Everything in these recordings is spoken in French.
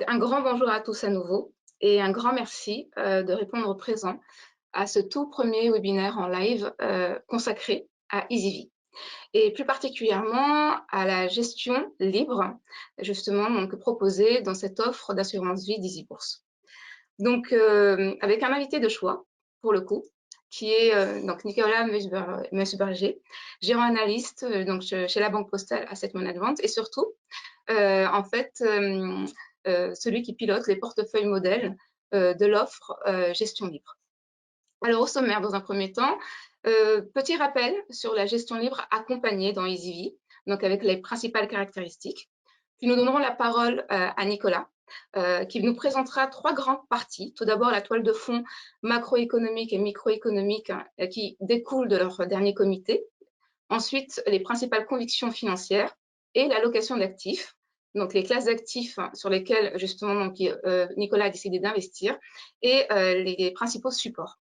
Un grand bonjour à tous à nouveau et un grand merci de répondre présent à ce tout premier webinaire en live consacré à EasyV et plus particulièrement à la gestion libre, justement donc proposée dans cette offre d'assurance vie d'EasyBourse. Donc avec un invité de choix pour le coup, qui est donc Nicolas Meusberger, gérant analyste donc chez la Banque Postale Asset Management et surtout en fait, celui qui pilote les portefeuilles modèles de l'offre gestion libre. Alors, au sommaire, dans un premier temps, petit rappel sur la gestion libre accompagnée dans EasyV, donc avec les principales caractéristiques. Puis nous donnerons la parole à Nicolas, qui nous présentera trois grandes parties. Tout d'abord, la toile de fond macroéconomique et microéconomique qui découle de leur dernier comité. Ensuite, les principales convictions financières et l'allocation d'actifs, donc les classes d'actifs sur lesquelles justement donc, Nicolas a décidé d'investir et les principaux supports.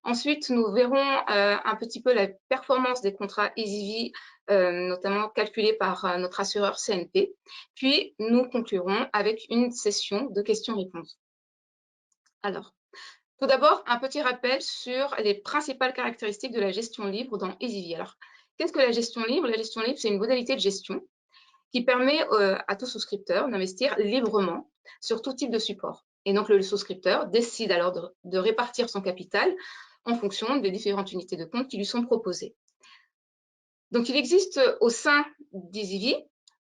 Ensuite, nous verrons un petit peu la performance des contrats EasyV, notamment calculés par notre assureur CNP. Puis, nous conclurons avec une session de questions-réponses. Alors, tout d'abord, un petit rappel sur les principales caractéristiques de la gestion libre dans EasyV. Alors, qu'est-ce que la gestion libre? La gestion libre, c'est une modalité de gestion qui permet à tout souscripteur d'investir librement sur tout type de support. Et donc, le souscripteur décide alors de répartir son capital en fonction des différentes unités de compte qui lui sont proposées. Donc, il existe au sein d'EasyV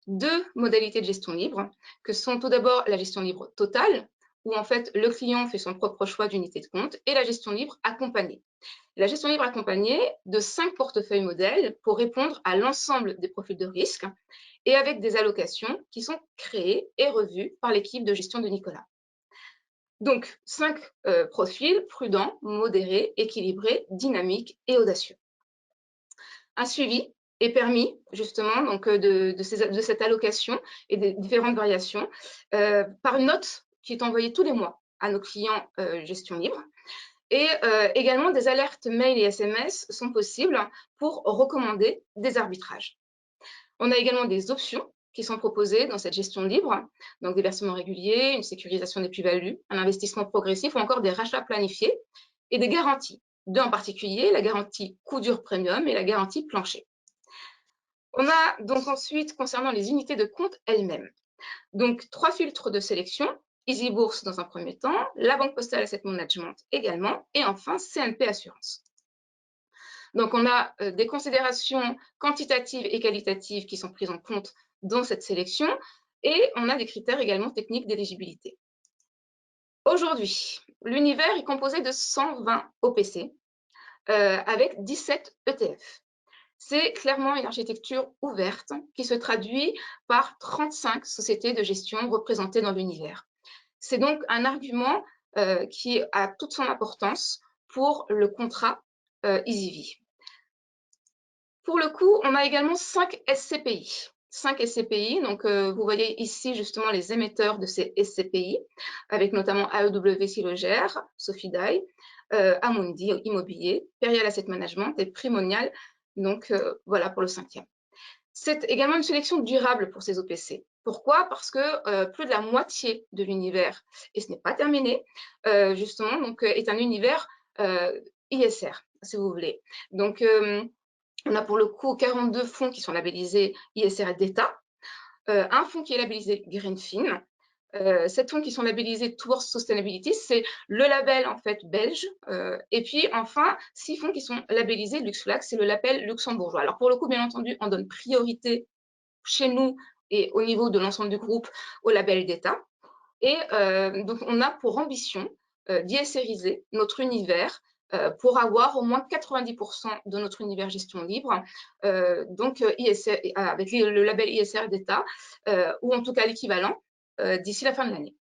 deux modalités de gestion libre, que sont tout d'abord la gestion libre totale, où en fait le client fait son propre choix d'unité de compte, et la gestion libre accompagnée. La gestion libre accompagnée de 5 portefeuilles modèles pour répondre à l'ensemble des profils de risque et avec des allocations qui sont créées et revues par l'équipe de gestion de Nicolas. Donc, 5 profils prudents, modérés, équilibrés, dynamiques et audacieux. Un suivi est permis justement donc, de cette allocation et des différentes variations par une note qui est envoyée tous les mois à nos clients gestion libre. Et également, des alertes mail et SMS sont possibles pour recommander des arbitrages. On a également des options qui sont proposées dans cette gestion libre, donc des versements réguliers, une sécurisation des plus-values, un investissement progressif ou encore des rachats planifiés et des garanties. Deux en particulier, la garantie coup dur premium et la garantie plancher. On a donc ensuite, concernant les unités de compte elles-mêmes, donc 3 filtres de sélection, EasyBourse dans un premier temps, la Banque Postale Asset Management également, et enfin CNP Assurance. Donc on a des considérations quantitatives et qualitatives qui sont prises en compte dans cette sélection, et on a des critères également techniques d'éligibilité. Aujourd'hui, l'univers est composé de 120 OPC avec 17 ETF. C'est clairement une architecture ouverte qui se traduit par 35 sociétés de gestion représentées dans l'univers. C'est donc un argument qui a toute son importance pour le contrat EasyV. Pour le coup, on a également 5 SCPI. 5 SCPI, donc vous voyez ici justement les émetteurs de ces SCPI, avec notamment AEW Silogère, Sofidy, Amundi Immobilier, Perial Asset Management et Primonial, donc voilà pour le 5e. C'est également une sélection durable pour ces OPC. Pourquoi? Parce que plus de la moitié de l'univers, et ce n'est pas terminé, justement, donc, est un univers ISR, si vous voulez. Donc, on a pour le coup 42 fonds qui sont labellisés ISR d'État, un fonds qui est labellisé Greenfin, 7 fonds qui sont labellisés Towards Sustainability, c'est le label en fait belge, et puis enfin 6 fonds qui sont labellisés LuxFlag, c'est le label luxembourgeois. Alors pour le coup, bien entendu, on donne priorité chez nous et au niveau de l'ensemble du groupe au label d'État, et donc on a pour ambition d'ISRiser notre univers pour avoir au moins 90% de notre univers gestion libre, donc ISR, avec le label ISR d'État, ou en tout cas l'équivalent, d'ici la fin de l'année.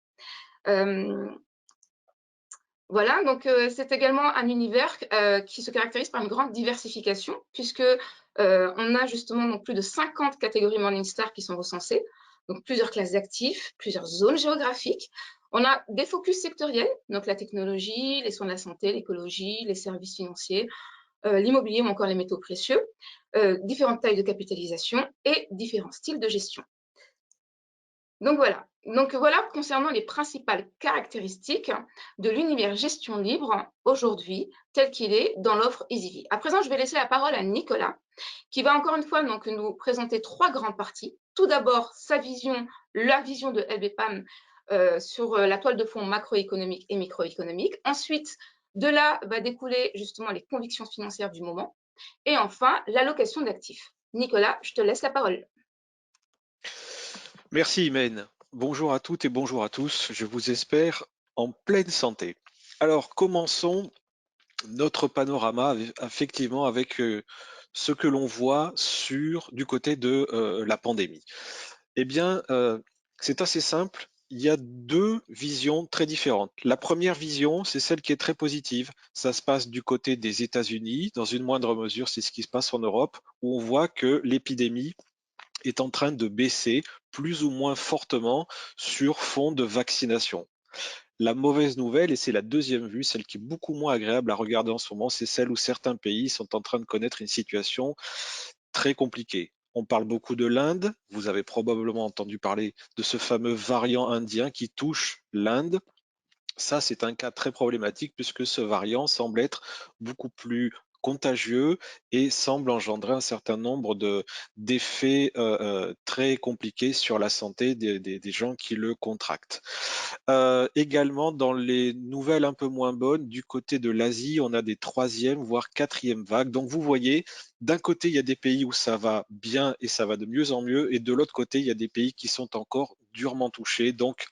Voilà, donc c'est également un univers qui se caractérise par une grande diversification, puisque on a justement donc plus de 50 catégories Morningstar qui sont recensées, donc plusieurs classes d'actifs, plusieurs zones géographiques. On a des focus sectoriels, donc la technologie, les soins de la santé, l'écologie, les services financiers, l'immobilier ou encore les métaux précieux, différentes tailles de capitalisation et différents styles de gestion. Donc voilà concernant les principales caractéristiques de l'univers gestion libre aujourd'hui, tel qu'il est dans l'offre EasyV. À présent, je vais laisser la parole à Nicolas, qui va encore une fois donc, nous présenter 3 grandes parties. Tout d'abord, la vision de LBPAM sur la toile de fond macroéconomique et microéconomique. Ensuite, de là va découler justement les convictions financières du moment. Et enfin, l'allocation d'actifs. Nicolas, je te laisse la parole. Merci Imen. Bonjour à toutes et bonjour à tous. Je vous espère en pleine santé. Alors commençons notre panorama effectivement avec ce que l'on voit du côté de la pandémie. Eh bien, c'est assez simple. Il y a deux visions très différentes. La première vision, c'est celle qui est très positive. Ça se passe du côté des États-Unis, dans une moindre mesure, c'est ce qui se passe en Europe, où on voit que l'épidémie est en train de baisser plus ou moins fortement sur fond de vaccination. La mauvaise nouvelle, et c'est la deuxième vue, celle qui est beaucoup moins agréable à regarder en ce moment, c'est celle où certains pays sont en train de connaître une situation très compliquée. On parle beaucoup de l'Inde, vous avez probablement entendu parler de ce fameux variant indien qui touche l'Inde. Ça, c'est un cas très problématique puisque ce variant semble être beaucoup plus contagieux et semble engendrer un certain nombre d'effets très compliqués sur la santé des gens qui le contractent. Également, dans les nouvelles un peu moins bonnes, du côté de l'Asie, on a des troisième, voire quatrième vagues. Donc vous voyez, d'un côté, il y a des pays où ça va bien et ça va de mieux en mieux, et de l'autre côté, il y a des pays qui sont encore durement touchés. Donc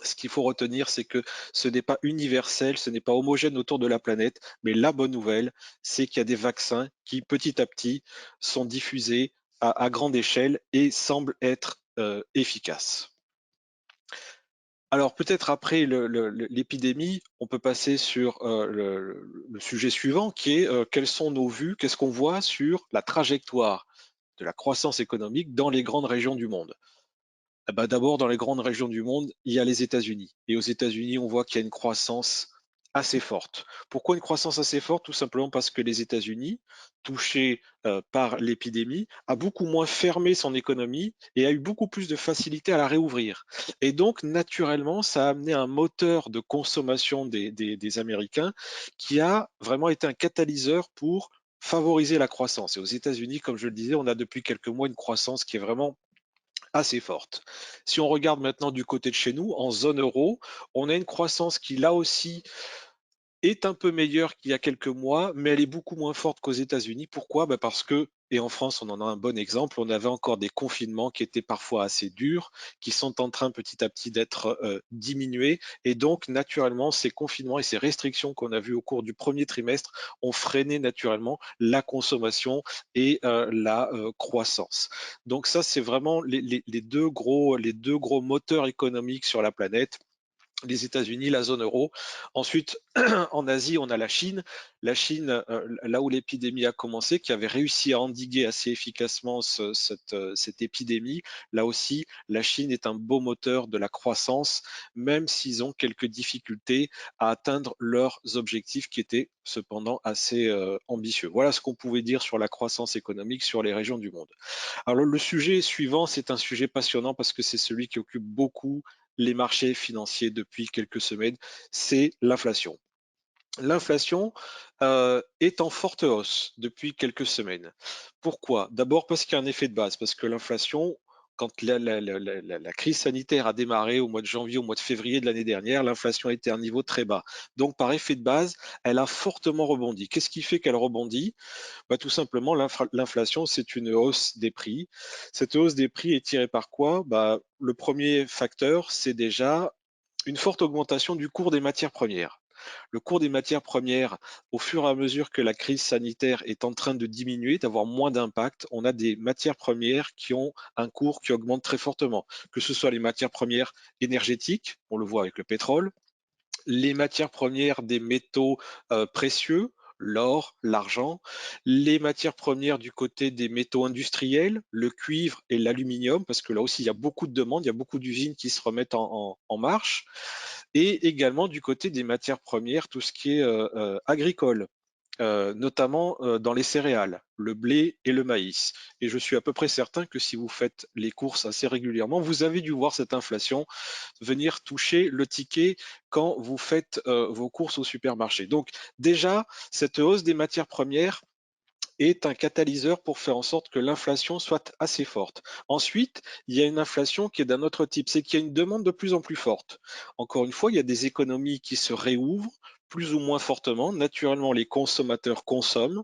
ce qu'il faut retenir, c'est que ce n'est pas universel, ce n'est pas homogène autour de la planète, mais la bonne nouvelle, c'est qu'il y a des vaccins qui, petit à petit, sont diffusés à grande échelle et semblent être efficaces. Alors peut-être après l'épidémie, on peut passer sur le sujet suivant qui est quelles sont nos vues, qu'est-ce qu'on voit sur la trajectoire de la croissance économique dans les grandes régions du monde. Eh ben, d'abord, dans les grandes régions du monde, il y a les États-Unis. Et aux États-Unis, on voit qu'il y a une croissance assez forte. Pourquoi une croissance assez forte? Tout simplement parce que les États-Unis, touchés par l'épidémie, a beaucoup moins fermé son économie et a eu beaucoup plus de facilité à la réouvrir. Et donc, naturellement, ça a amené un moteur de consommation des Américains qui a vraiment été un catalyseur pour favoriser la croissance. Et aux États-Unis, comme je le disais, on a depuis quelques mois une croissance qui est vraiment assez forte. Si on regarde maintenant du côté de chez nous, en zone euro, on a une croissance qui là aussi est un peu meilleure qu'il y a quelques mois, mais elle est beaucoup moins forte qu'aux États-Unis. Pourquoi? Bah parce que, et en France, on en a un bon exemple, on avait encore des confinements qui étaient parfois assez durs, qui sont en train petit à petit d'être diminués. Et donc, naturellement, ces confinements et ces restrictions qu'on a vues au cours du premier trimestre ont freiné naturellement la consommation et la croissance. Donc ça, c'est vraiment les deux gros moteurs économiques sur la planète, les États-Unis, la zone euro. Ensuite, en Asie, on a la Chine. La Chine, là où l'épidémie a commencé, qui avait réussi à endiguer assez efficacement cette épidémie. Là aussi, la Chine est un beau moteur de la croissance, même s'ils ont quelques difficultés à atteindre leurs objectifs qui étaient cependant assez ambitieux. Voilà ce qu'on pouvait dire sur la croissance économique sur les régions du monde. Alors le sujet suivant, c'est un sujet passionnant parce que c'est celui qui occupe beaucoup les marchés financiers depuis quelques semaines, c'est l'inflation. L'inflation est en forte hausse depuis quelques semaines. Pourquoi? D'abord parce qu'il y a un effet de base, parce que l'inflation, quand la crise sanitaire a démarré au mois de janvier, au mois de février de l'année dernière, l'inflation était à un niveau très bas. Donc par effet de base, elle a fortement rebondi. Qu'est-ce qui fait qu'elle rebondit? Bah, tout simplement, l'inflation, c'est une hausse des prix. Cette hausse des prix est tirée par quoi? Bah, le premier facteur, c'est déjà une forte augmentation du cours des matières premières. Le cours des matières premières, au fur et à mesure que la crise sanitaire est en train de diminuer, d'avoir moins d'impact, on a des matières premières qui ont un cours qui augmente très fortement, que ce soit les matières premières énergétiques, on le voit avec le pétrole, les matières premières des métaux précieux, l'or, l'argent, les matières premières du côté des métaux industriels, le cuivre et l'aluminium, parce que là aussi il y a beaucoup de demandes, il y a beaucoup d'usines qui se remettent en marche, et également du côté des matières premières, tout ce qui est agricole. notamment dans les céréales, le blé et le maïs. Et je suis à peu près certain que si vous faites les courses assez régulièrement, vous avez dû voir cette inflation venir toucher le ticket quand vous faites vos courses au supermarché. Donc déjà, cette hausse des matières premières est un catalyseur pour faire en sorte que l'inflation soit assez forte. Ensuite, il y a une inflation qui est d'un autre type, c'est qu'il y a une demande de plus en plus forte. Encore une fois, il y a des économies qui se réouvrent plus ou moins fortement. Naturellement, les consommateurs consomment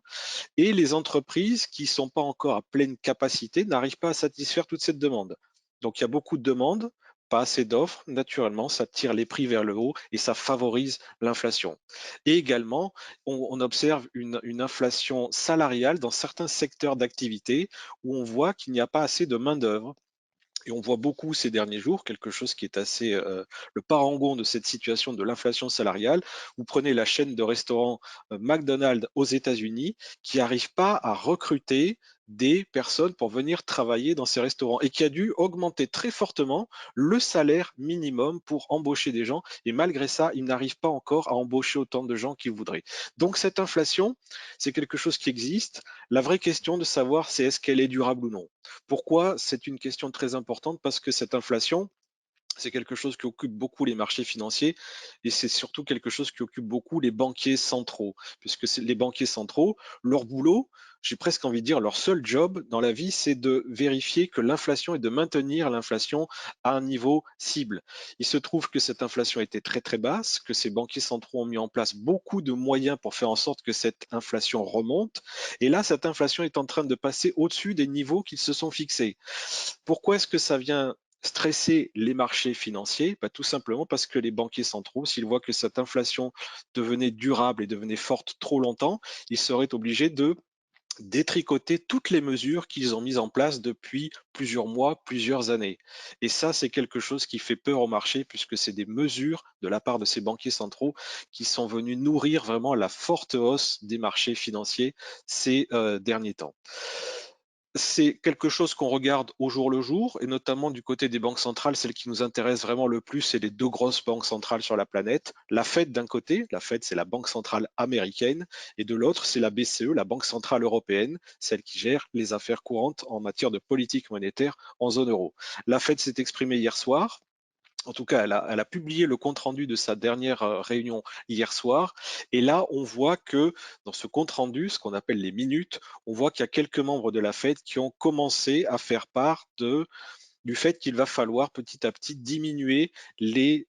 et les entreprises qui ne sont pas encore à pleine capacité n'arrivent pas à satisfaire toute cette demande. Donc il y a beaucoup de demandes, pas assez d'offres, naturellement, ça tire les prix vers le haut et ça favorise l'inflation. Et également, on observe une inflation salariale dans certains secteurs d'activité où on voit qu'il n'y a pas assez de main-d'œuvre et on voit beaucoup ces derniers jours quelque chose qui est assez le parangon de cette situation de l'inflation salariale. Vous prenez la chaîne de restaurants McDonald's aux États-Unis qui n'arrive pas à recruter des personnes pour venir travailler dans ces restaurants et qui a dû augmenter très fortement le salaire minimum pour embaucher des gens. Et malgré ça, ils n'arrivent pas encore à embaucher autant de gens qu'ils voudraient. Donc cette inflation, c'est quelque chose qui existe. La vraie question de savoir, c'est est-ce qu'elle est durable ou non. Pourquoi? C'est une question très importante parce que cette inflation, c'est quelque chose qui occupe beaucoup les marchés financiers et c'est surtout quelque chose qui occupe beaucoup les banquiers centraux, puisque les banquiers centraux, leur boulot, j'ai presque envie de dire leur seul job dans la vie, c'est de vérifier que l'inflation et de maintenir l'inflation à un niveau cible. Il se trouve que cette inflation était très très basse, que ces banquiers centraux ont mis en place beaucoup de moyens pour faire en sorte que cette inflation remonte. Et là, cette inflation est en train de passer au-dessus des niveaux qu'ils se sont fixés. Pourquoi est-ce que ça vient stresser les marchés financiers? Tout simplement parce que les banquiers centraux, s'ils voient que cette inflation devenait durable et devenait forte trop longtemps, ils seraient obligés de détricoter toutes les mesures qu'ils ont mises en place depuis plusieurs mois, plusieurs années. Et ça, c'est quelque chose qui fait peur au marché puisque c'est des mesures de la part de ces banquiers centraux qui sont venus nourrir vraiment la forte hausse des marchés financiers ces derniers temps. C'est quelque chose qu'on regarde au jour le jour et notamment du côté des banques centrales, celle qui nous intéresse vraiment le plus, c'est les deux grosses banques centrales sur la planète. La Fed d'un côté, la Fed c'est la banque centrale américaine et de l'autre c'est la BCE, la Banque centrale européenne, celle qui gère les affaires courantes en matière de politique monétaire en zone euro. La Fed s'est exprimée hier soir. En tout cas, elle a publié le compte-rendu de sa dernière réunion hier soir. Et là, on voit que dans ce compte-rendu, ce qu'on appelle les minutes, on voit qu'il y a quelques membres de la Fed qui ont commencé à faire part du fait qu'il va falloir petit à petit diminuer les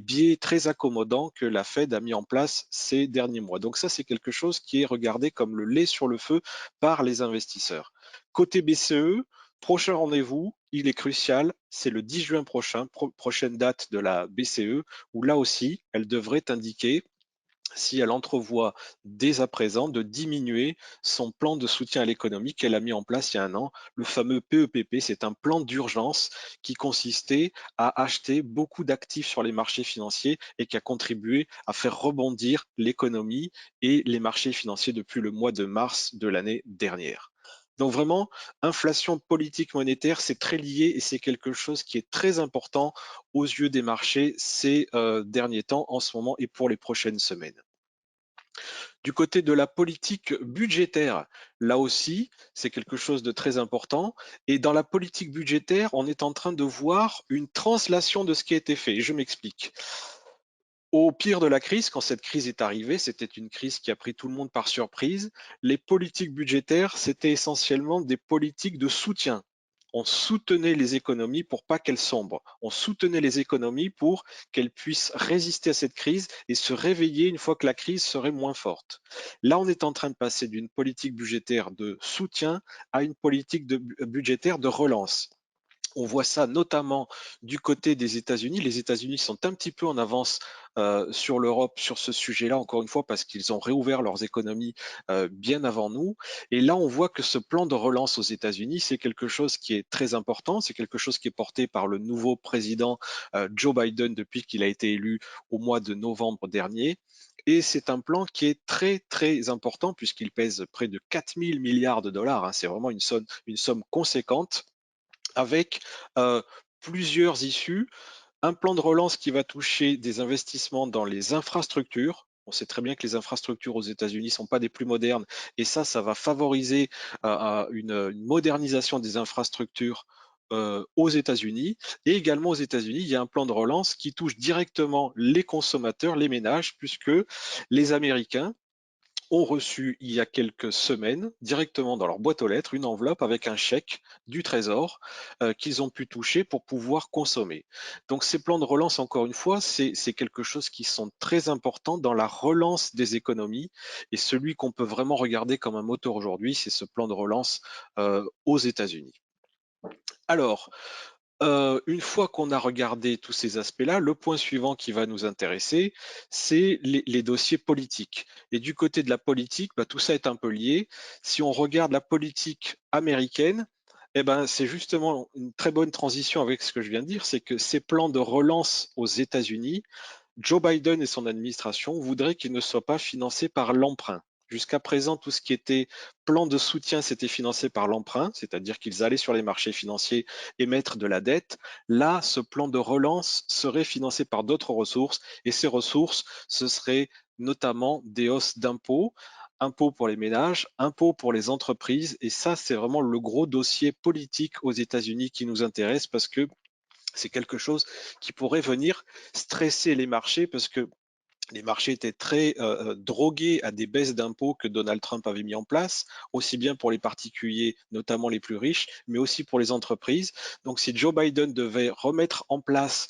biais très accommodants que la Fed a mis en place ces derniers mois. Donc ça, c'est quelque chose qui est regardé comme le lait sur le feu par les investisseurs. Côté BCE, prochain rendez-vous, il est crucial, c'est le 10 juin prochain, prochaine date de la BCE, où là aussi, elle devrait indiquer si elle entrevoit dès à présent de diminuer son plan de soutien à l'économie qu'elle a mis en place il y a un an, le fameux PEPP. C'est un plan d'urgence qui consistait à acheter beaucoup d'actifs sur les marchés financiers et qui a contribué à faire rebondir l'économie et les marchés financiers depuis le mois de mars de l'année dernière. Donc vraiment, inflation politique monétaire, c'est très lié et c'est quelque chose qui est très important aux yeux des marchés ces derniers temps, en ce moment et pour les prochaines semaines. Du côté de la politique budgétaire, là aussi, c'est quelque chose de très important. Et dans la politique budgétaire, on est en train de voir une translation de ce qui a été fait. Et je m'explique. Au pire de la crise, quand cette crise est arrivée, c'était une crise qui a pris tout le monde par surprise. Les politiques budgétaires, c'était essentiellement des politiques de soutien. On soutenait les économies pour pas qu'elles sombrent. On soutenait les économies pour qu'elles puissent résister à cette crise et se réveiller une fois que la crise serait moins forte. Là, on est en train de passer d'une politique budgétaire de soutien à une politique budgétaire de relance. On voit ça notamment du côté des États-Unis. Les États-Unis sont un petit peu en avance sur l'Europe sur ce sujet-là, encore une fois, parce qu'ils ont réouvert leurs économies bien avant nous. Et là, on voit que ce plan de relance aux États-Unis, c'est quelque chose qui est très important. C'est quelque chose qui est porté par le nouveau président Joe Biden depuis qu'il a été élu au mois de novembre dernier. Et c'est un plan qui est très, très important puisqu'il pèse près de 4 000 milliards de dollars. Hein. C'est vraiment une somme conséquente avec plusieurs issues. Un plan de relance qui va toucher des investissements dans les infrastructures, On sait très bien que les infrastructures aux États-Unis sont pas des plus modernes, et ça va favoriser une modernisation des infrastructures aux États-Unis. Et également aux États-Unis, il y a un plan de relance qui touche directement les consommateurs, les ménages, puisque les Américains ont reçu il y a quelques semaines directement dans leur boîte aux lettres une enveloppe avec un chèque du Trésor qu'ils ont pu toucher pour pouvoir consommer. Donc ces plans de relance, encore une fois, c'est quelque chose qui sont très importants dans la relance des économies, et celui qu'on peut vraiment regarder comme un moteur aujourd'hui, c'est ce plan de relance aux États-Unis. Alors, une fois qu'on a regardé tous ces aspects-là, le point suivant qui va nous intéresser, c'est les dossiers politiques. Et du côté de la politique, bah, tout ça est un peu lié. Si on regarde la politique américaine, eh ben, c'est justement une très bonne transition avec ce que je viens de dire, c'est que ces plans de relance aux États-Unis, Joe Biden et son administration voudraient qu'ils ne soient pas financés par l'emprunt. Jusqu'à présent, tout ce qui était plan de soutien, c'était financé par l'emprunt, c'est-à-dire qu'ils allaient sur les marchés financiers émettre de la dette. Là, ce plan de relance serait financé par d'autres ressources, et ces ressources, ce seraient notamment des hausses d'impôts, impôts pour les ménages, impôts pour les entreprises, et ça, c'est vraiment le gros dossier politique aux États-Unis qui nous intéresse, parce que c'est quelque chose qui pourrait venir stresser les marchés, parce que les marchés étaient très drogués à des baisses d'impôts que Donald Trump avait mis en place, aussi bien pour les particuliers, notamment les plus riches, mais aussi pour les entreprises. Donc si Joe Biden devait remettre en place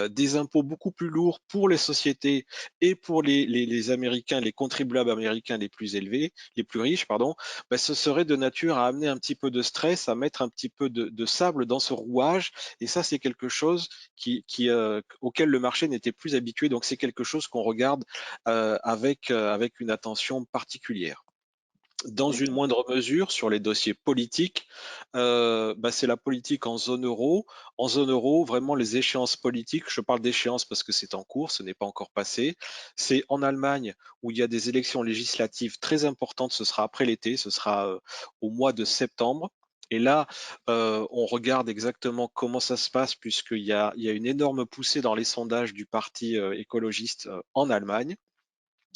des impôts beaucoup plus lourds pour les sociétés et pour les Américains, les contribuables américains les plus élevés, les plus riches, pardon, ben, ce serait de nature à amener un petit peu de stress, à mettre un petit peu de sable dans ce rouage. Et ça, c'est quelque chose auquel le marché n'était plus habitué. Donc c'est quelque chose qu'on regarde avec une attention particulière. Dans une D'accord. moindre mesure, sur les dossiers politiques, bah, c'est la politique en zone euro. En zone euro, vraiment les échéances politiques, je parle d'échéances parce que c'est en cours, ce n'est pas encore passé. C'est en Allemagne où il y a des élections législatives très importantes, ce sera après l'été, ce sera au mois de septembre. Et là, on regarde exactement comment ça se passe, puisqu'il y a une énorme poussée dans les sondages du parti écologiste en Allemagne.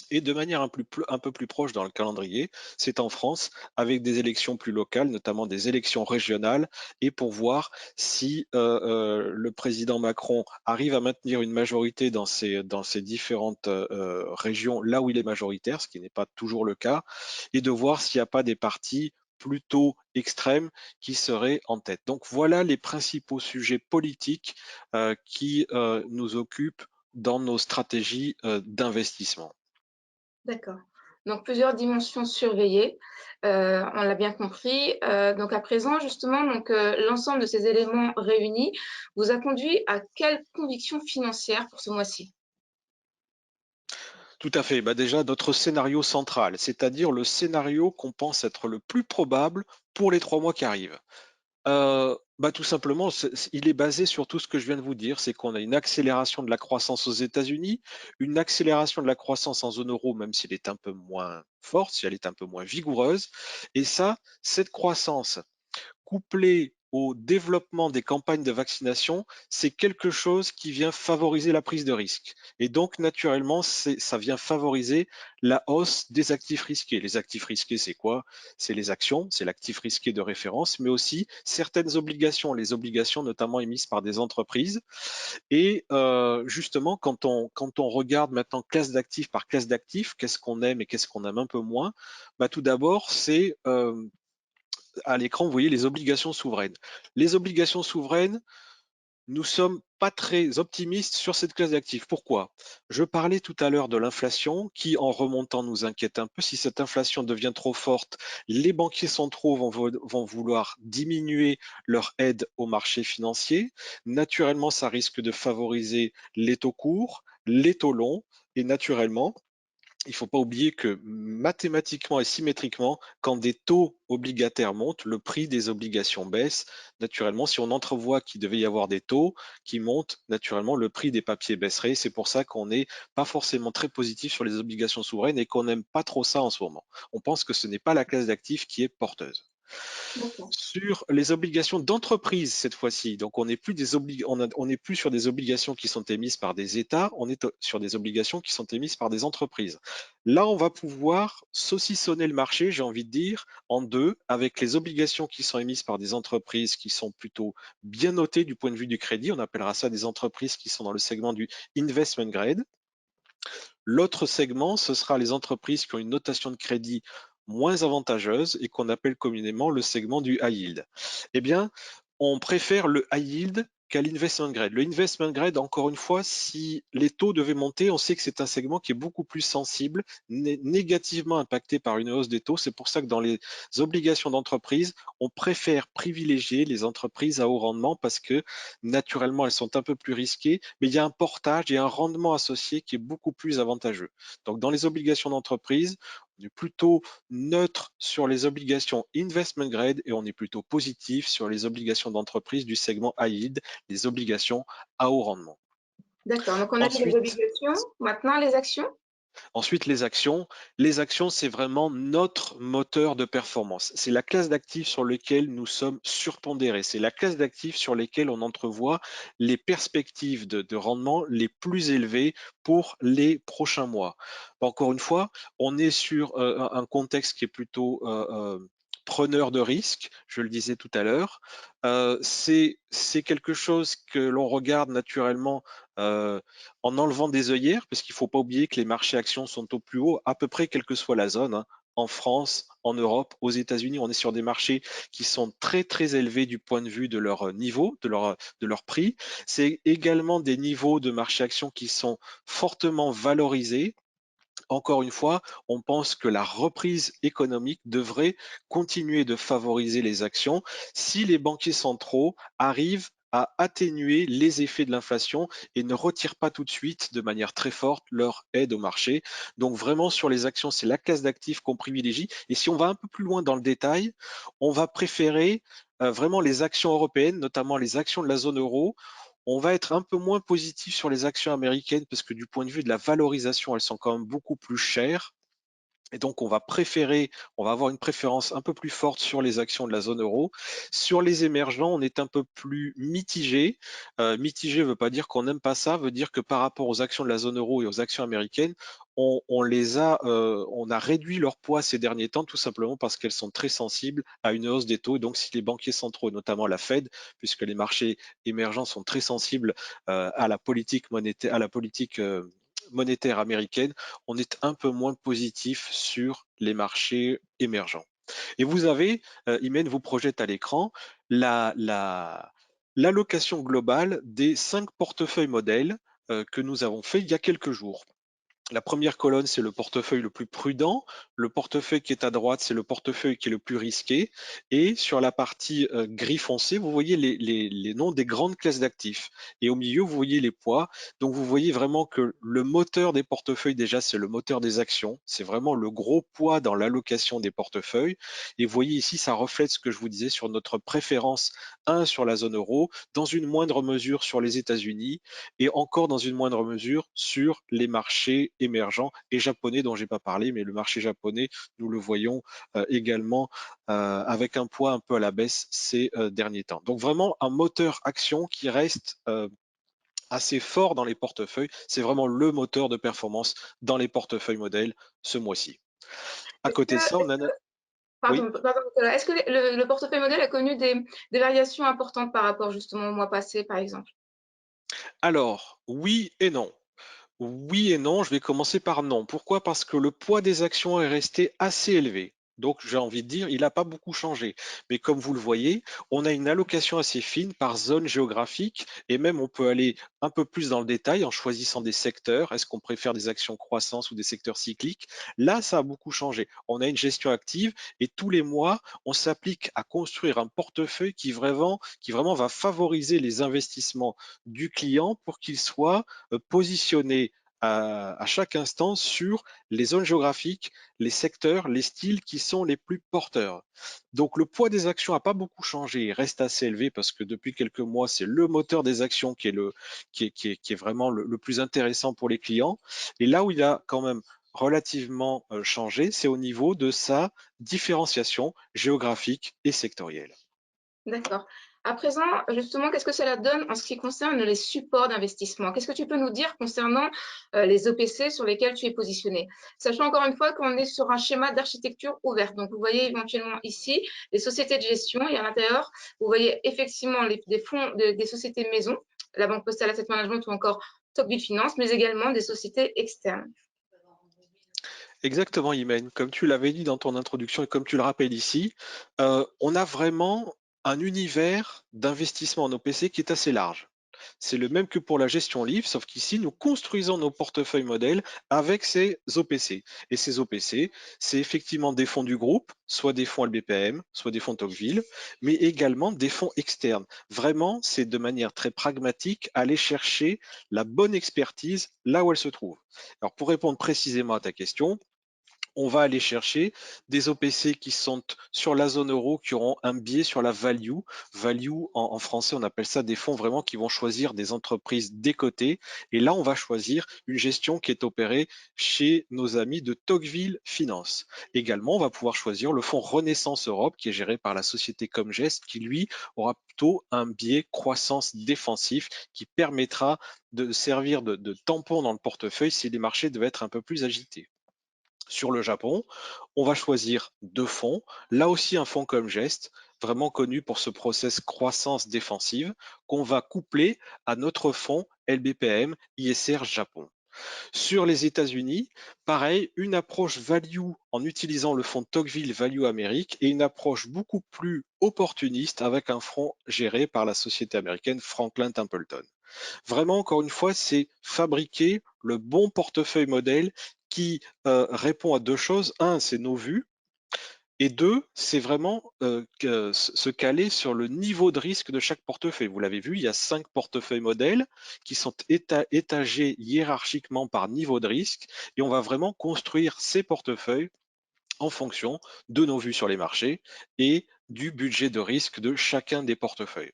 Et de manière un peu plus proche dans le calendrier, c'est en France, avec des élections plus locales, notamment des élections régionales, et pour voir si le président Macron arrive à maintenir une majorité dans ces différentes régions, là où il est majoritaire, ce qui n'est pas toujours le cas, et de voir s'il n'y a pas des partis plutôt extrêmes qui seraient en tête. Donc voilà les principaux sujets politiques qui nous occupent dans nos stratégies d'investissement. D'accord. Donc plusieurs dimensions surveillées, on l'a bien compris. Donc à présent, justement, l'ensemble de ces éléments réunis vous a conduit à quelle conviction financière pour ce mois-ci? Tout à fait. Bah déjà, notre scénario central, c'est-à-dire le scénario qu'on pense être le plus probable pour les 3 mois qui arrivent. Bah tout simplement, il est basé sur tout ce que je viens de vous dire, c'est qu'on a une accélération de la croissance aux États-Unis, une accélération de la croissance en zone euro, même si elle est un peu moins forte, si elle est un peu moins vigoureuse. Et ça, cette croissance, couplé au développement des campagnes de vaccination, c'est quelque chose qui vient favoriser la prise de risque. Et donc, naturellement, ça vient favoriser la hausse des actifs risqués. Les actifs risqués, c'est quoi? C'est les actions, c'est l'actif risqué de référence, mais aussi certaines obligations, les obligations notamment émises par des entreprises. Et justement, quand on regarde maintenant classe d'actifs par classe d'actifs, qu'est-ce qu'on aime et qu'est-ce qu'on aime un peu moins? Bah, tout d'abord, c'est à l'écran, vous voyez les obligations souveraines. Les obligations souveraines, nous sommes pas très optimistes sur cette classe d'actifs. Pourquoi? Je parlais tout à l'heure de l'inflation qui, en remontant, nous inquiète un peu. Si cette inflation devient trop forte, les banquiers centraux vont vouloir diminuer leur aide au marché financier. Naturellement, ça risque de favoriser les taux courts, les taux longs, et naturellement, il ne faut pas oublier que mathématiquement et symétriquement, quand des taux obligataires montent, le prix des obligations baisse. Naturellement, si on entrevoit qu'il devait y avoir des taux qui montent, naturellement, le prix des papiers baisserait. C'est pour ça qu'on n'est pas forcément très positif sur les obligations souveraines et qu'on n'aime pas trop ça en ce moment. On pense que ce n'est pas la classe d'actifs qui est porteuse. D'accord. Sur les obligations d'entreprise cette fois-ci. Donc on n'est plus on n'est plus sur des obligations qui sont émises par des États, on est sur des obligations qui sont émises par des entreprises. Là, on va pouvoir saucissonner le marché, j'ai envie de dire, en deux, avec les obligations qui sont émises par des entreprises qui sont plutôt bien notées du point de vue du crédit. On appellera ça des entreprises qui sont dans le segment du investment grade. L'autre segment, ce sera les entreprises qui ont une notation de crédit moins avantageuse et qu'on appelle communément le segment du high yield. Eh bien, on préfère le high yield qu'à l'investment grade. Le investment grade, encore une fois, si les taux devaient monter, on sait que c'est un segment qui est beaucoup plus sensible, négativement impacté par une hausse des taux. C'est pour ça que dans les obligations d'entreprise, on préfère privilégier les entreprises à haut rendement parce que naturellement, elles sont un peu plus risquées, mais il y a un portage et un rendement associé qui est beaucoup plus avantageux. Donc, dans les obligations d'entreprise, on est plutôt neutre sur les obligations investment grade et on est plutôt positif sur les obligations d'entreprise du segment high yield, les obligations à haut rendement. D'accord. Donc, on a dit les Ensuite, obligations. Maintenant, les actions. Ensuite, les actions. Les actions, c'est vraiment notre moteur de performance. C'est la classe d'actifs sur lequel nous sommes surpondérés. C'est la classe d'actifs sur lesquelles on entrevoit les perspectives de rendement les plus élevées pour les prochains mois. Encore une fois, on est sur un contexte qui est plutôt preneur de risques, je le disais tout à l'heure. C'est quelque chose que l'on regarde naturellement en enlevant des œillères, parce qu'il ne faut pas oublier que les marchés actions sont au plus haut, à peu près quelle que soit la zone, hein. En France, en Europe, aux États-Unis, on est sur des marchés qui sont très très élevés du point de vue de leur niveau, de leur prix. C'est également des niveaux de marché actions qui sont fortement valorisés. Encore une fois, on pense que la reprise économique devrait continuer de favoriser les actions si les banquiers centraux arrivent à atténuer les effets de l'inflation et ne retirent pas tout de suite de manière très forte leur aide au marché. Donc vraiment sur les actions, c'est la classe d'actifs qu'on privilégie. Et si on va un peu plus loin dans le détail, on va préférer vraiment les actions européennes, notamment les actions de la zone euro. On va être un peu moins positif sur les actions américaines parce que du point de vue de la valorisation, elles sont quand même beaucoup plus chères. Et donc, on va avoir une préférence un peu plus forte sur les actions de la zone euro. Sur les émergents, on est un peu plus mitigé. Mitigé ne veut pas dire qu'on n'aime pas ça, veut dire que par rapport aux actions de la zone euro et aux actions américaines, on a réduit leur poids ces derniers temps, tout simplement parce qu'elles sont très sensibles à une hausse des taux. Et donc, si les banquiers centraux, notamment la Fed, puisque les marchés émergents sont très sensibles à la politique monétaire, monétaire américaine, on est un peu moins positif sur les marchés émergents. Et vous avez, Imen vous projette à l'écran l'allocation globale des 5 portefeuilles modèles que nous avons fait il y a quelques jours. La première colonne, c'est le portefeuille le plus prudent. Le portefeuille qui est à droite, c'est le portefeuille qui est le plus risqué. Et sur la partie gris foncé, vous voyez les noms des grandes classes d'actifs. Et au milieu, vous voyez les poids. Donc, vous voyez vraiment que le moteur des portefeuilles, déjà, c'est le moteur des actions. C'est vraiment le gros poids dans l'allocation des portefeuilles. Et vous voyez ici, ça reflète ce que je vous disais sur notre préférence, un sur la zone euro, dans une moindre mesure sur les États-Unis et encore dans une moindre mesure sur les marchés émergents et japonais dont j'ai pas parlé, mais le marché japonais, nous le voyons également avec un poids un peu à la baisse ces derniers temps. Donc vraiment un moteur action qui reste assez fort dans les portefeuilles. C'est vraiment le moteur de performance dans les portefeuilles modèles ce mois-ci. À Est-ce que, côté de ça, on a... Oui. pardon, Nicolas, est-ce que le portefeuille modèle a connu des variations importantes par rapport justement au mois passé, par exemple? Alors, oui et non. Oui et non, je vais commencer par non. Pourquoi? Parce que le poids des actions est resté assez élevé. Donc j'ai envie de dire, il n'a pas beaucoup changé. Mais comme vous le voyez, on a une allocation assez fine par zone géographique et même on peut aller un peu plus dans le détail en choisissant des secteurs. Est-ce qu'on préfère des actions croissance ou des secteurs cycliques? Là, ça a beaucoup changé. On a une gestion active et tous les mois, on s'applique à construire un portefeuille qui vraiment va favoriser les investissements du client pour qu'il soit positionné à chaque instant sur les zones géographiques, les secteurs, les styles qui sont les plus porteurs. Donc le poids des actions n'a pas beaucoup changé, il reste assez élevé parce que depuis quelques mois, c'est le moteur des actions qui est vraiment le plus intéressant pour les clients. Et là où il a quand même relativement changé, c'est au niveau de sa différenciation géographique et sectorielle. D'accord. À présent, justement, qu'est-ce que cela donne en ce qui concerne les supports d'investissement? Qu'est-ce que tu peux nous dire concernant les OPC sur lesquels tu es positionné? Sachant encore une fois qu'on est sur un schéma d'architecture ouverte. Donc, vous voyez éventuellement ici les sociétés de gestion et à l'intérieur, vous voyez effectivement des fonds, des sociétés maisons, la Banque Postale Asset Management ou encore Tocqueville Finance, mais également des sociétés externes. Exactement, Imen. Comme tu l'avais dit dans ton introduction et comme tu le rappelles ici, on a vraiment un univers d'investissement en OPC qui est assez large. C'est le même que pour la gestion livre, sauf qu'ici, nous construisons nos portefeuilles modèles avec ces OPC. Et ces OPC, c'est effectivement des fonds du groupe, soit des fonds LBPM, soit des fonds Tocqueville, mais également des fonds externes. Vraiment, c'est de manière très pragmatique aller chercher la bonne expertise là où elle se trouve. Alors, pour répondre précisément à ta question, on va aller chercher des OPC qui sont sur la zone euro, qui auront un biais sur la value. Value, en français, on appelle ça des fonds vraiment qui vont choisir des entreprises décotées. Et là, on va choisir une gestion qui est opérée chez nos amis de Tocqueville Finance. Également, on va pouvoir choisir le fonds Renaissance Europe, qui est géré par la société Comgest, qui lui aura plutôt un biais croissance défensif qui permettra de servir de tampon dans le portefeuille si les marchés devaient être un peu plus agités. Sur le Japon, on va choisir deux fonds. Là aussi, un fonds comme Gest, vraiment connu pour ce process croissance défensive, qu'on va coupler à notre fonds LBPM ISR Japon. Sur les États-Unis, pareil, une approche value en utilisant le fonds Tocqueville Value Amérique et une approche beaucoup plus opportuniste avec un fonds géré par la société américaine Franklin Templeton. Vraiment, encore une fois, c'est fabriquer le bon portefeuille modèle qui répond à deux choses. Un, c'est nos vues. Et deux, c'est vraiment se caler sur le niveau de risque de chaque portefeuille. Vous l'avez vu, il y a 5 portefeuilles modèles qui sont étagés hiérarchiquement par niveau de risque. Et on va vraiment construire ces portefeuilles en fonction de nos vues sur les marchés et du budget de risque de chacun des portefeuilles.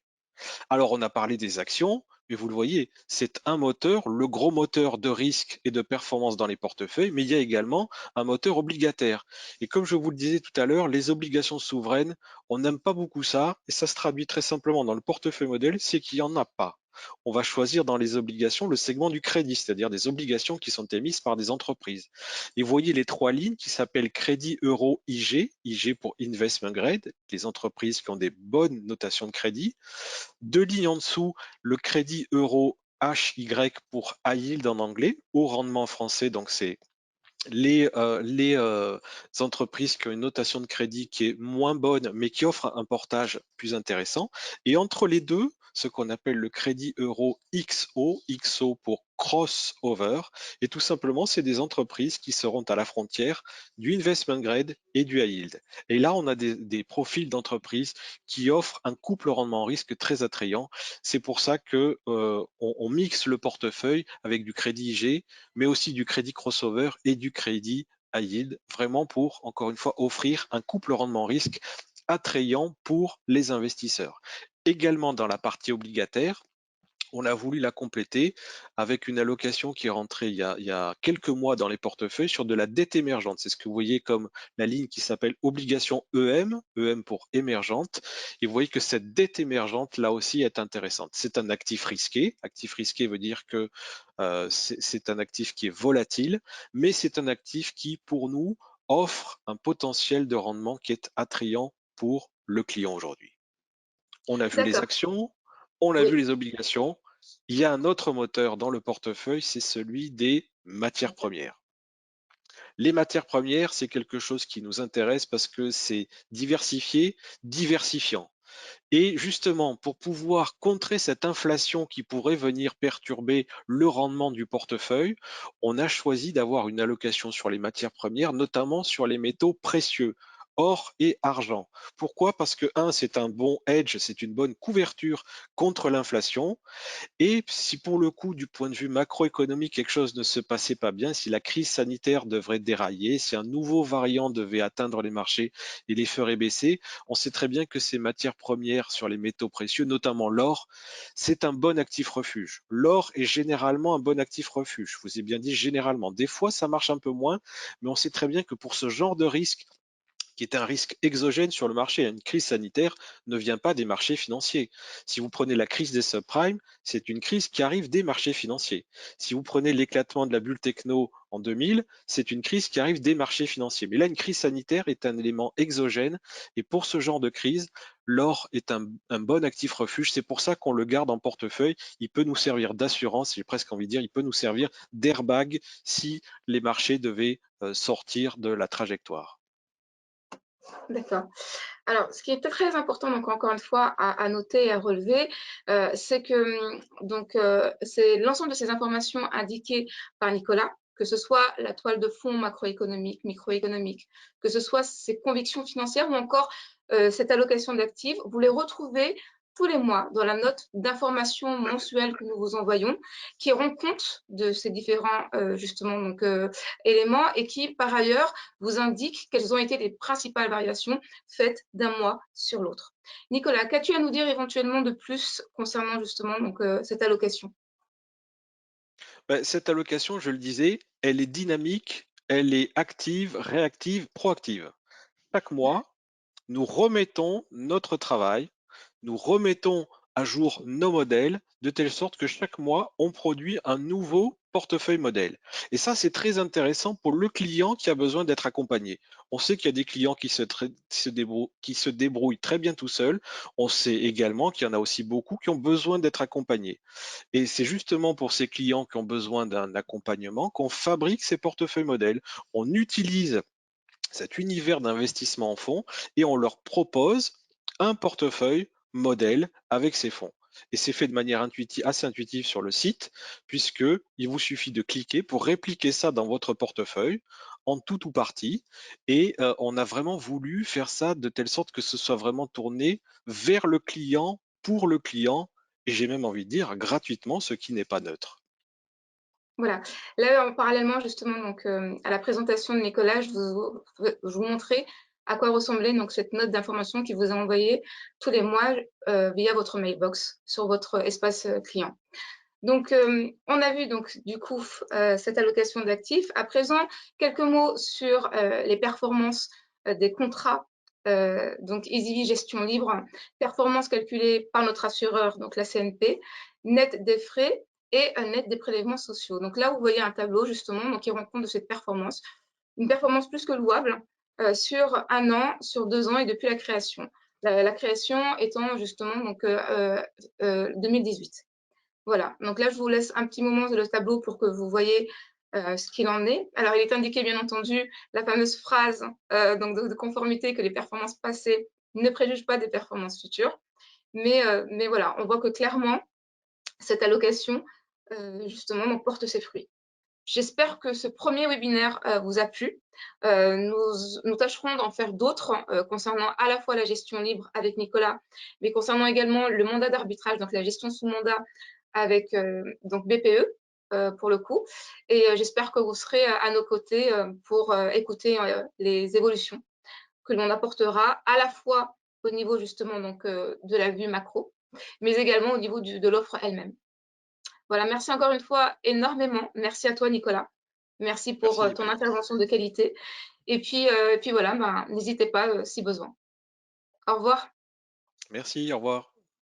Alors, on a parlé des actions, mais vous le voyez, c'est un moteur, le gros moteur de risque et de performance dans les portefeuilles, mais il y a également un moteur obligataire. Et comme je vous le disais tout à l'heure, les obligations souveraines, on n'aime pas beaucoup ça, et ça se traduit très simplement dans le portefeuille modèle, c'est qu'il n'y en a pas. On va choisir dans les obligations le segment du crédit, c'est-à-dire des obligations qui sont émises par des entreprises. Et vous voyez les trois lignes qui s'appellent crédit euro IG, IG pour investment grade, les entreprises qui ont des bonnes notations de crédit. Deux lignes en dessous, le crédit euro HY pour high yield en anglais, haut rendement en français, donc c'est les entreprises qui ont une notation de crédit qui est moins bonne, mais qui offre un portage plus intéressant. Et entre les deux, ce qu'on appelle le crédit euro XO, XO pour crossover, et tout simplement, c'est des entreprises qui seront à la frontière du investment grade et du high yield. Et là, on a des profils d'entreprises qui offrent un couple rendement-risque très attrayant. C'est pour ça que on mixe le portefeuille avec du crédit IG, mais aussi du crédit crossover et du crédit high yield, vraiment pour, encore une fois, offrir un couple rendement-risque attrayant pour les investisseurs. Également dans la partie obligataire, on a voulu la compléter avec une allocation qui est rentrée il y a quelques mois dans les portefeuilles sur de la dette émergente. C'est ce que vous voyez comme la ligne qui s'appelle obligation EM, EM pour émergente. Et vous voyez que cette dette émergente, là aussi, est intéressante. C'est un actif risqué. Actif risqué veut dire que c'est un actif qui est volatile, mais c'est un actif qui, pour nous, offre un potentiel de rendement qui est attrayant pour le client aujourd'hui. On a vu les D'accord. actions, on a vu Oui. les obligations. Il y a un autre moteur dans le portefeuille, c'est celui des matières premières. Les matières premières, c'est quelque chose qui nous intéresse parce que c'est diversifié, diversifiant. Et justement, pour pouvoir contrer cette inflation qui pourrait venir perturber le rendement du portefeuille, on a choisi d'avoir une allocation sur les matières premières, notamment sur les métaux précieux, or et argent. Pourquoi? Parce que un, c'est un bon hedge, c'est une bonne couverture contre l'inflation. Et si pour le coup, du point de vue macroéconomique, quelque chose ne se passait pas bien, si la crise sanitaire devrait dérailler, si un nouveau variant devait atteindre les marchés et les ferait baisser, on sait très bien que ces matières premières sur les métaux précieux, notamment l'or, c'est un bon actif refuge. L'or est généralement un bon actif refuge. Je vous ai bien dit généralement. Des fois, ça marche un peu moins, mais on sait très bien que pour ce genre de risque, qui est un risque exogène sur le marché. Une crise sanitaire ne vient pas des marchés financiers. Si vous prenez la crise des subprimes, c'est une crise qui arrive des marchés financiers. Si vous prenez l'éclatement de la bulle techno en 2000, c'est une crise qui arrive des marchés financiers. Mais là, une crise sanitaire est un élément exogène et pour ce genre de crise, l'or est un bon actif refuge. C'est pour ça qu'on le garde en portefeuille. Il peut nous servir d'assurance, j'ai presque envie de dire, il peut nous servir d'airbag si les marchés devaient sortir de la trajectoire. D'accord. Alors, ce qui est très important, donc encore une fois, à noter et à relever, c'est que c'est l'ensemble de ces informations indiquées par Nicolas, que ce soit la toile de fond macroéconomique, microéconomique, que ce soit ses convictions financières ou encore cette allocation d'actifs, vous les retrouvez tous les mois dans la note d'information mensuelle que nous vous envoyons, qui rend compte de ces différents éléments et qui, par ailleurs, vous indique quelles ont été les principales variations faites d'un mois sur l'autre. Nicolas, qu'as-tu à nous dire éventuellement de plus concernant justement cette allocation? Bah, cette allocation, je le disais, elle est dynamique, elle est active, réactive, proactive. Chaque mois, nous remettons notre travail, nous remettons à jour nos modèles, de telle sorte que chaque mois, on produit un nouveau portefeuille modèle. Et ça, c'est très intéressant pour le client qui a besoin d'être accompagné. On sait qu'il y a des clients qui se débrouillent très bien tout seuls. On sait également qu'il y en a aussi beaucoup qui ont besoin d'être accompagnés. Et c'est justement pour ces clients qui ont besoin d'un accompagnement qu'on fabrique ces portefeuilles modèles. On utilise cet univers d'investissement en fonds et on leur propose un portefeuille modèle avec ces fonds. Et c'est fait de manière assez intuitive sur le site, puisque il vous suffit de cliquer pour répliquer ça dans votre portefeuille en tout ou partie. Et on a vraiment voulu faire ça de telle sorte que ce soit vraiment tourné vers le client, pour le client, et j'ai même envie de dire gratuitement, ce qui n'est pas neutre. Voilà. Là, parallèlement justement à la présentation de Nicolas, je vous montrais à quoi ressemblait donc cette note d'information qui vous est envoyée tous les mois via votre mailbox sur votre espace client. Donc, on a vu donc du coup cette allocation d'actifs. À présent, quelques mots sur les performances des contrats. Donc, EasyV Gestion Libre, performance calculée par notre assureur, donc la CNP, net des frais et net des prélèvements sociaux. Donc là, vous voyez un tableau justement qui rend compte de cette performance. Une performance plus que louable sur un an, sur 2 ans et depuis la création. La création étant justement 2018. Voilà, donc là, je vous laisse un petit moment sur le tableau pour que vous voyez ce qu'il en est. Alors, il est indiqué, bien entendu, la fameuse phrase de conformité que les performances passées ne préjugent pas des performances futures. Mais voilà, on voit que clairement, cette allocation, justement, porte ses fruits. J'espère que ce premier webinaire vous a plu. Nous tâcherons d'en faire d'autres concernant à la fois la gestion libre avec Nicolas, mais concernant également le mandat d'arbitrage, donc la gestion sous mandat avec donc BPE pour le coup. Et j'espère que vous serez à nos côtés pour écouter les évolutions que l'on apportera à la fois au niveau justement de la vue macro, mais également au niveau de l'offre elle-même. Voilà, merci encore une fois énormément. Merci à toi, Nicolas. Merci pour Merci, ton Béatrice. intervention de qualité. Et puis voilà, n'hésitez pas si besoin. Au revoir. Merci, au revoir.